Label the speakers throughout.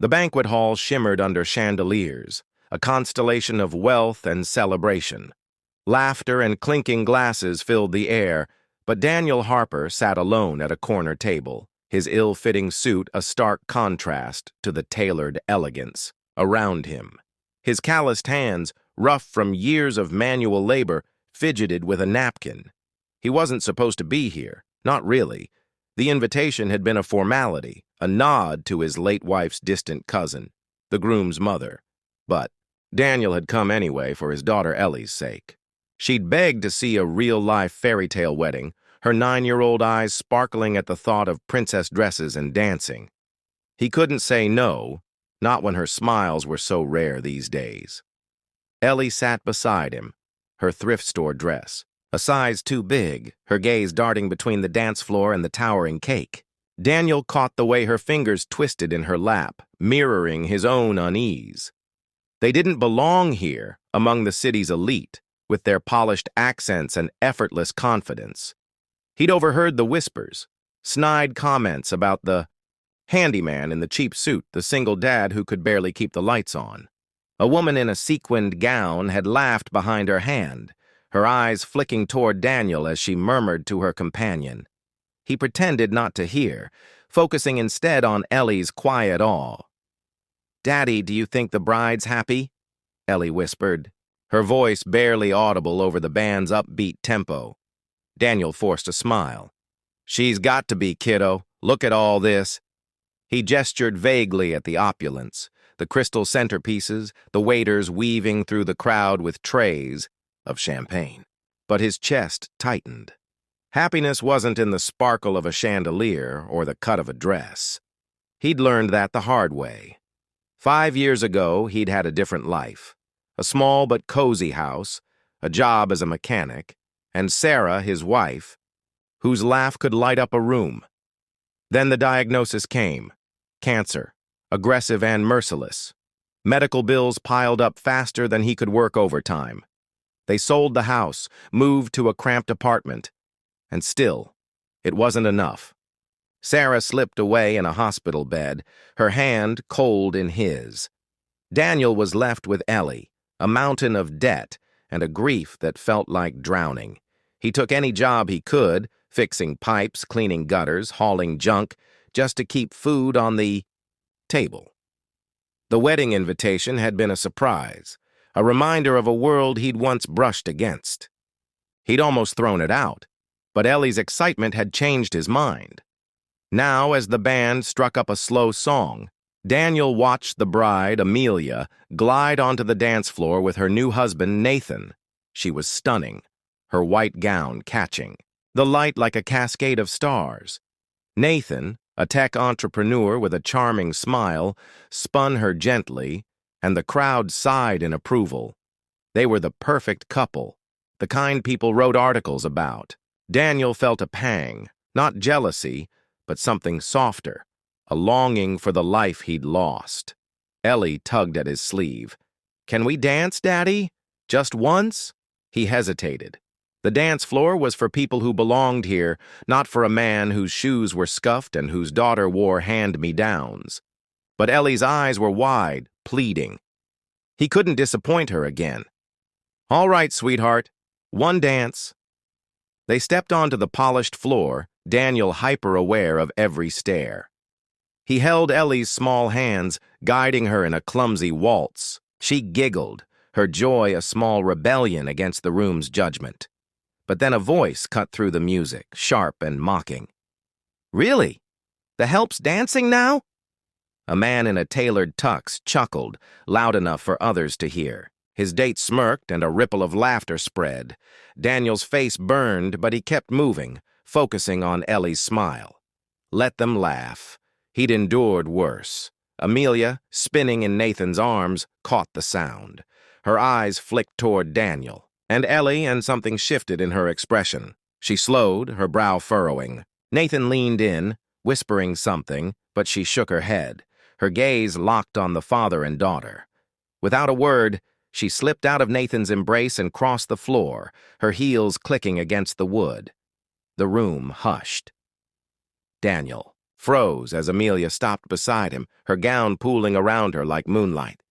Speaker 1: The banquet hall shimmered under chandeliers, a constellation of wealth and celebration. Laughter and clinking glasses filled the air, but Daniel Harper sat alone at a corner table, his ill-fitting suit a stark contrast to the tailored elegance around him. His calloused hands, rough from years of manual labor, fidgeted with a napkin. He wasn't supposed to be here, not really. The invitation had been a formality, a nod to his late wife's distant cousin, the groom's mother. But Daniel had come anyway for his daughter Ellie's sake. She'd begged to see a real-life fairy tale wedding, her 9-year-old eyes sparkling at the thought of princess dresses and dancing. He couldn't say no, not when her smiles were so rare these days. Ellie sat beside him, her thrift store dress, a size too big, her gaze darting between the dance floor and the towering cake. Daniel caught the way her fingers twisted in her lap, mirroring his own unease. They didn't belong here, among the city's elite, with their polished accents and effortless confidence. He'd overheard the whispers, snide comments about the handyman in the cheap suit, the single dad who could barely keep the lights on. A woman in a sequined gown had laughed behind her hand, her eyes flicking toward Daniel as she murmured to her companion. He pretended not to hear, focusing instead on Ellie's quiet awe. "Daddy, do you think the bride's happy?" Ellie whispered, her voice barely audible over the band's upbeat tempo. Daniel forced a smile. "She's got to be, kiddo. Look at all this." He gestured vaguely at the opulence, the crystal centerpieces, the waiters weaving through the crowd with trays of champagne. But his chest tightened. Happiness wasn't in the sparkle of a chandelier or the cut of a dress. He'd learned that the hard way. 5 years ago, he'd had a different life. A small but cozy house, a job as a mechanic, and Sarah, his wife, whose laugh could light up a room. Then the diagnosis came. Cancer, aggressive and merciless. Medical bills piled up faster than he could work overtime. They sold the house, moved to a cramped apartment, and still, it wasn't enough. Sarah slipped away in a hospital bed, her hand cold in his. Daniel was left with Ellie, a mountain of debt and a grief that felt like drowning. He took any job he could, fixing pipes, cleaning gutters, hauling junk, just to keep food on the table. The wedding invitation had been a surprise, a reminder of a world he'd once brushed against. He'd almost thrown it out, but Ellie's excitement had changed his mind. Now, as the band struck up a slow song, Daniel watched the bride, Amelia, glide onto the dance floor with her new husband, Nathan. She was stunning, her white gown catching, the light like a cascade of stars. Nathan, a tech entrepreneur with a charming smile, spun her gently, and the crowd sighed in approval. They were the perfect couple, the kind people wrote articles about. Daniel felt a pang, not jealousy, but something softer, a longing for the life he'd lost. Ellie tugged at his sleeve. "Can we dance, Daddy? Just once?" He hesitated. The dance floor was for people who belonged here, not for a man whose shoes were scuffed and whose daughter wore hand-me-downs. But Ellie's eyes were wide, pleading. He couldn't disappoint her again. "All right, sweetheart. One dance." They stepped onto the polished floor, Daniel hyper-aware of every stare. He held Ellie's small hands, guiding her in a clumsy waltz. She giggled, her joy a small rebellion against the room's judgment. But then a voice cut through the music, sharp and mocking. "Really? The help's dancing now?" A man in a tailored tux chuckled, loud enough for others to hear. His date smirked and a ripple of laughter spread. Daniel's face burned, but he kept moving, focusing on Ellie's smile. Let them laugh. He'd endured worse. Amelia, spinning in Nathan's arms, caught the sound. Her eyes flicked toward Daniel, and Ellie, and something shifted in her expression. She slowed, her brow furrowing. Nathan leaned in, whispering something, but she shook her head, her gaze locked on the father and daughter. Without a word, she slipped out of Nathan's embrace and crossed the floor, her heels clicking against the wood. The room hushed. Daniel, froze as Amelia stopped beside him, her gown pooling around her like moonlight.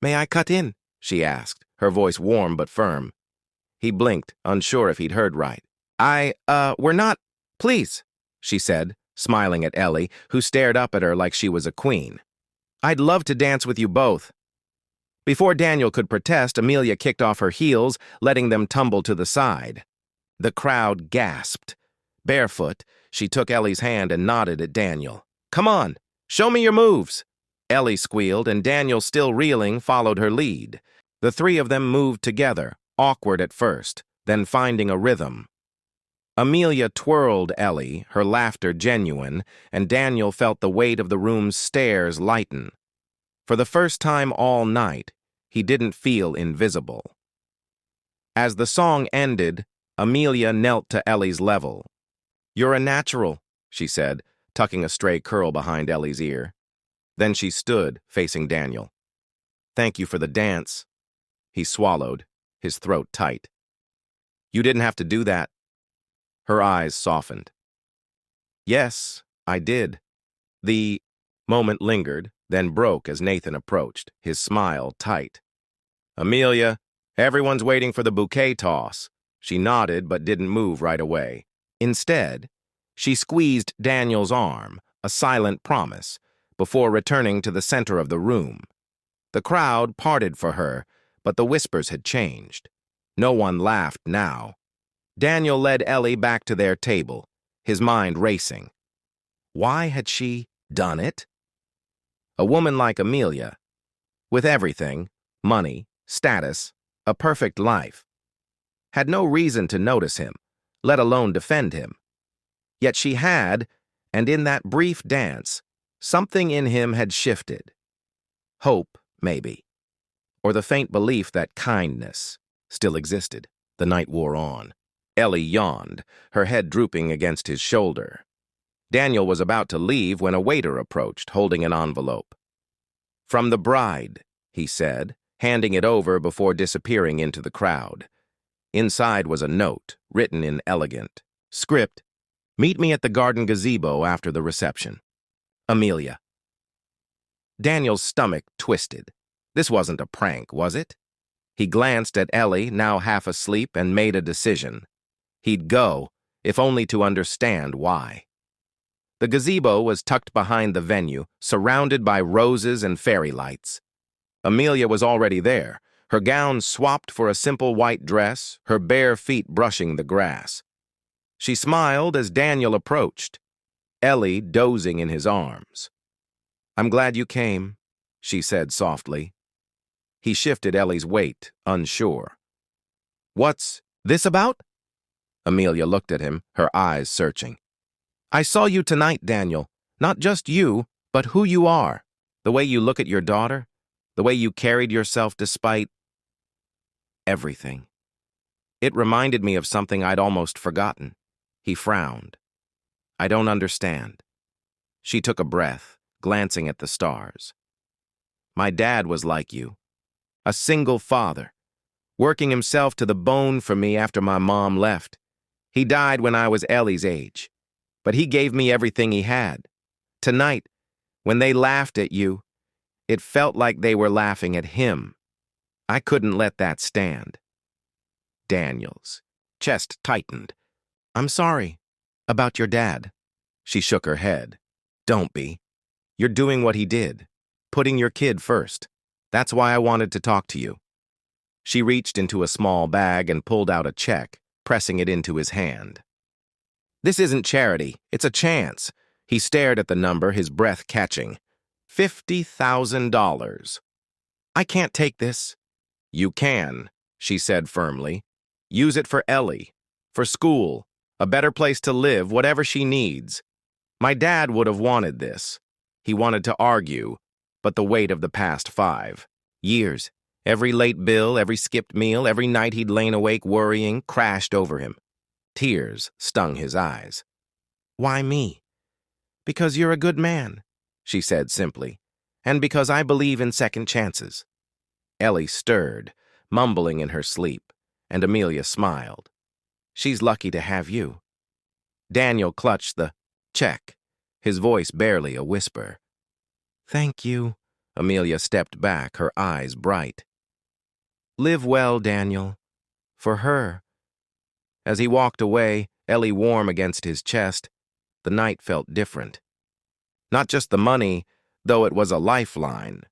Speaker 1: "May I cut in?" she asked, her voice warm but firm. He blinked, unsure if he'd heard right. We're not, please," she said, smiling at Ellie, who stared up at her like she was a queen. "I'd love to dance with you both." Before Daniel could protest, Amelia kicked off her heels, letting them tumble to the side. The crowd gasped. Barefoot, she took Ellie's hand and nodded at Daniel. "Come on, show me your moves." Ellie squealed, and Daniel, still reeling, followed her lead. The three of them moved together, awkward at first, then finding a rhythm. Amelia twirled Ellie, her laughter genuine, and Daniel felt the weight of the room's stares lighten. For the first time all night, he didn't feel invisible. As the song ended, Amelia knelt to Ellie's level. "You're a natural," she said, tucking a stray curl behind Ellie's ear. Then she stood, facing Daniel. "Thank you for the dance." He swallowed, his throat tight. "You didn't have to do that." Her eyes softened. "Yes, I did." The moment lingered, then broke as Nathan approached, his smile tight. "Amelia, everyone's waiting for the bouquet toss." She nodded but didn't move right away. Instead, she squeezed Daniel's arm, a silent promise, before returning to the center of the room. The crowd parted for her, but the whispers had changed. No one laughed now. Daniel led Ellie back to their table, his mind racing. Why had she done it? A woman like Amelia, with everything, money, status, a perfect life, had no reason to notice him, let alone defend him. Yet she had, and in that brief dance, something in him had shifted. Hope, maybe. Or the faint belief that kindness still existed. The night wore on. Ellie yawned, her head drooping against his shoulder. Daniel was about to leave when a waiter approached, holding an envelope. "From the bride," he said, handing it over before disappearing into the crowd. Inside was a note, written in elegant script. "Meet me at the garden gazebo after the reception. Amelia." Daniel's stomach twisted. This wasn't a prank, was it? He glanced at Ellie, now half asleep, and made a decision. He'd go, if only to understand why. The gazebo was tucked behind the venue, surrounded by roses and fairy lights. Amelia was already there, her gown swapped for a simple white dress, her bare feet brushing the grass. She smiled as Daniel approached, Ellie dozing in his arms. "I'm glad you came," she said softly. He shifted Ellie's weight, unsure. "What's this about?" Amelia looked at him, her eyes searching. "I saw you tonight, Daniel. Not just you, but who you are. The way you look at your daughter. The way you carried yourself despite everything. It reminded me of something I'd almost forgotten." He frowned. "I don't understand." She took a breath, glancing at the stars. "My dad was like you. A single father, working himself to the bone for me after my mom left. He died when I was Ellie's age, but he gave me everything he had. Tonight, when they laughed at you, it felt like they were laughing at him. I couldn't let that stand." Daniel's chest tightened. "I'm sorry about your dad." She shook her head. "Don't be. You're doing what he did, putting your kid first. That's why I wanted to talk to you." She reached into a small bag and pulled out a check, pressing it into his hand. "This isn't charity, it's a chance." He stared at the number, his breath catching. $50,000. "I can't take this." "You can," she said firmly. "Use it for Ellie, for school, a better place to live, whatever she needs. My dad would have wanted this." He wanted to argue, but the weight of the past 5 years, every late bill, every skipped meal, every night he'd lain awake worrying, crashed over him. Tears stung his eyes. "Why me?" "Because you're a good man," she said simply, "and because I believe in second chances." Ellie stirred, mumbling in her sleep, and Amelia smiled. "She's lucky to have you." Daniel clutched the check. his voice barely a whisper. "Thank you." Amelia stepped back, her eyes bright. "Live well, Daniel. For her." As he walked away, Ellie warm against his chest, the night felt different. Not just the money, though it was a lifeline.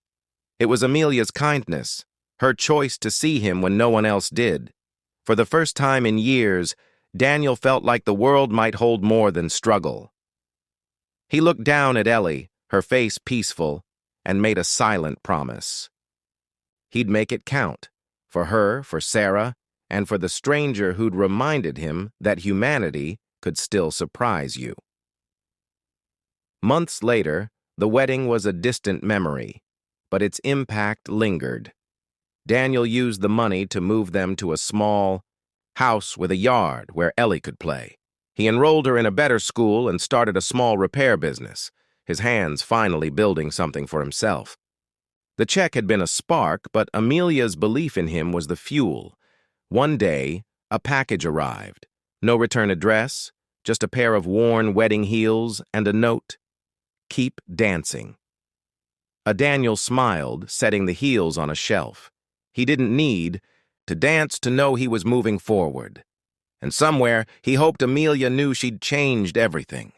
Speaker 1: It was Amelia's kindness, her choice to see him when no one else did. For the first time in years, Daniel felt like the world might hold more than struggle. He looked down at Ellie, her face peaceful, and made a silent promise. He'd make it count, for her, for Sarah, and for the stranger who'd reminded him that humanity could still surprise you. Months later, the wedding was a distant memory, but its impact lingered. Daniel used the money to move them to a small house with a yard where Ellie could play. He enrolled her in a better school and started a small repair business, his hands finally building something for himself. The check had been a spark, but Amelia's belief in him was the fuel. One day, a package arrived. No return address, just a pair of worn wedding heels and a note. "Keep dancing." Daniel smiled, setting the heels on a shelf. He didn't need to dance to know he was moving forward. And somewhere, he hoped Amelia knew she'd changed everything.